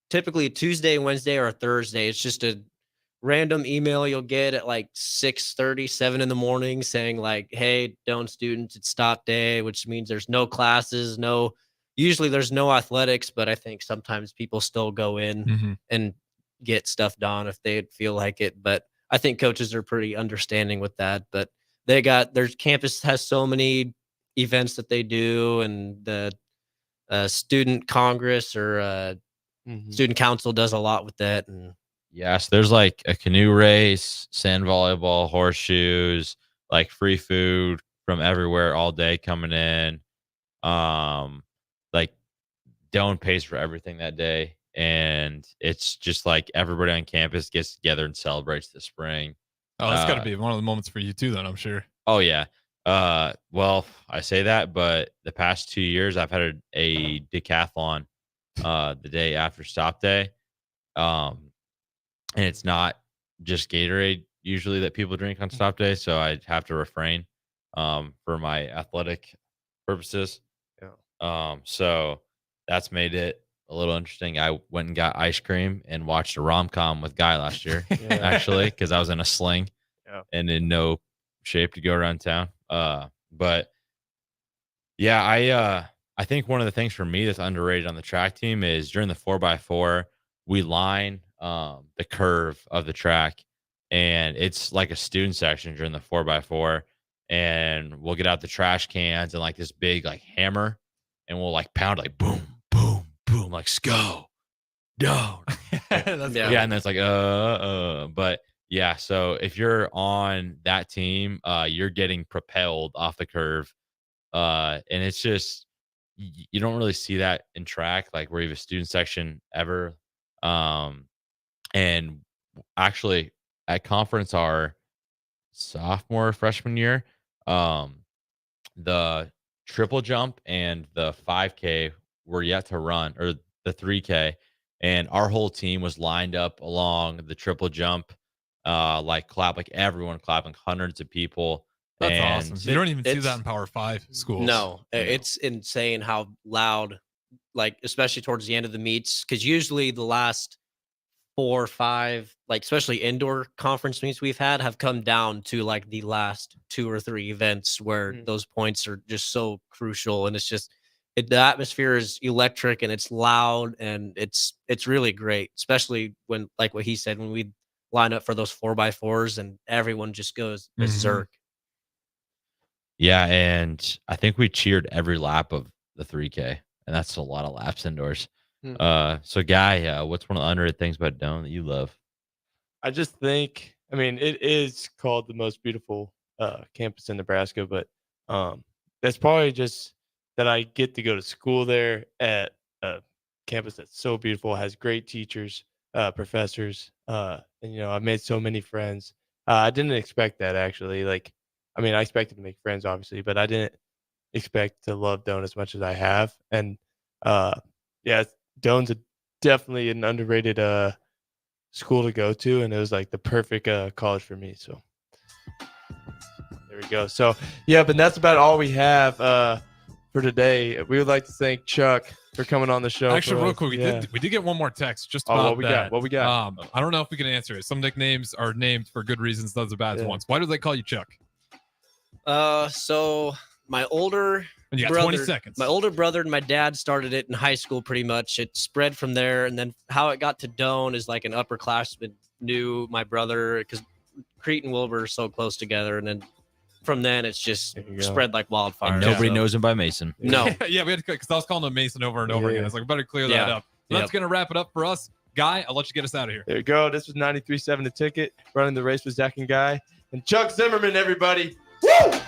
typically a Tuesday, Wednesday, or a Thursday. It's just a random email you'll get at like 6:30, 7 in the morning saying like, hey, Doane students, it's stop day, which means there's no classes, usually there's no athletics, but I think sometimes people still go in and get stuff done if they feel like it. But I think coaches are pretty understanding with that. But their campus has so many events that they do, and the student congress or student council does a lot with that. And
Yes, there's like a canoe race, sand volleyball, horseshoes, like free food from everywhere all day coming in. Like Doane pays for everything that day, and it's just like everybody on campus gets together and celebrates the spring.
Oh, that's got to be one of the moments for you too, then I'm sure.
Oh yeah. Well, I say that, but the past 2 years I've had a decathlon the day after stop day. And it's not just Gatorade usually that people drink on stop day, so I have to refrain for my athletic purposes.
Yeah.
So that's made it a little interesting. I went and got ice cream and watched a rom-com with Guy last year, actually, because I was in a sling and in no shape to go around town. But yeah, I think one of the things for me that's underrated on the track team is during the 4x4, we line the curve of the track, and it's like a student section during the 4x4, and we'll get out the trash cans and like this big like hammer, and we'll like pound like boom, boom, boom, like go down. Yeah, and that's like but yeah, so if you're on that team, you're getting propelled off the curve, and it's just you don't really see that in track, like where you have a student section ever. And actually at conference our sophomore freshman year, the triple jump and the 5K were yet to run, or the 3K, and our whole team was lined up along the triple jump, like everyone clapping, hundreds of people.
That's
and
awesome. You don't even see that in Power 5 schools.
No, it's insane how loud, like especially towards the end of the meets, because usually the last 4 or 5, like especially indoor conference meets we've had, have come down to like the last 2 or 3 events where those points are just so crucial, and it's just the atmosphere is electric and it's loud and it's really great, especially when, like what he said, when we line up for those 4x4s and everyone just goes berserk.
Yeah, and I think we cheered every lap of the 3K, and that's a lot of laps indoors. So Guy, what's one of the underrated things about Doane that you love?
I just think, I mean, it is called the most beautiful campus in Nebraska, but that's probably just that I get to go to school there at a campus that's so beautiful, has great teachers, professors, and I've made so many friends. I didn't expect that, actually. Like, I mean, I expected to make friends, obviously, but I didn't expect to love Doane as much as I have. And yeah, Doane's definitely an underrated school to go to, and it was like the perfect college for me. So there we go. So yeah, but that's about all we have for today. We would like to thank Chuck for coming on the show.
Actually, real quick, we did get one more text just about
what we got?
I don't know if we can answer it. Some nicknames are named for good reasons, those are bad ones. Why do they call you Chuck?
So my older
you got
brother,
20 seconds.
My older brother and my dad started it in high school pretty much. It spread from there, and then how it got to Doane is like an upperclassman knew my brother because Crete and Wilbur are so close together, and then from then it's just spread like wildfire.
And nobody knows him by Mason.
No.
Yeah, we had to, because I was calling him Mason over and over again. I was like, we better clear that up. So that's going to wrap it up for us. Guy, I'll let you get us out of here.
There you go. This was 93.7 The Ticket, running the race with Zach and Guy. And Chuck Zimmerman, everybody. Woo!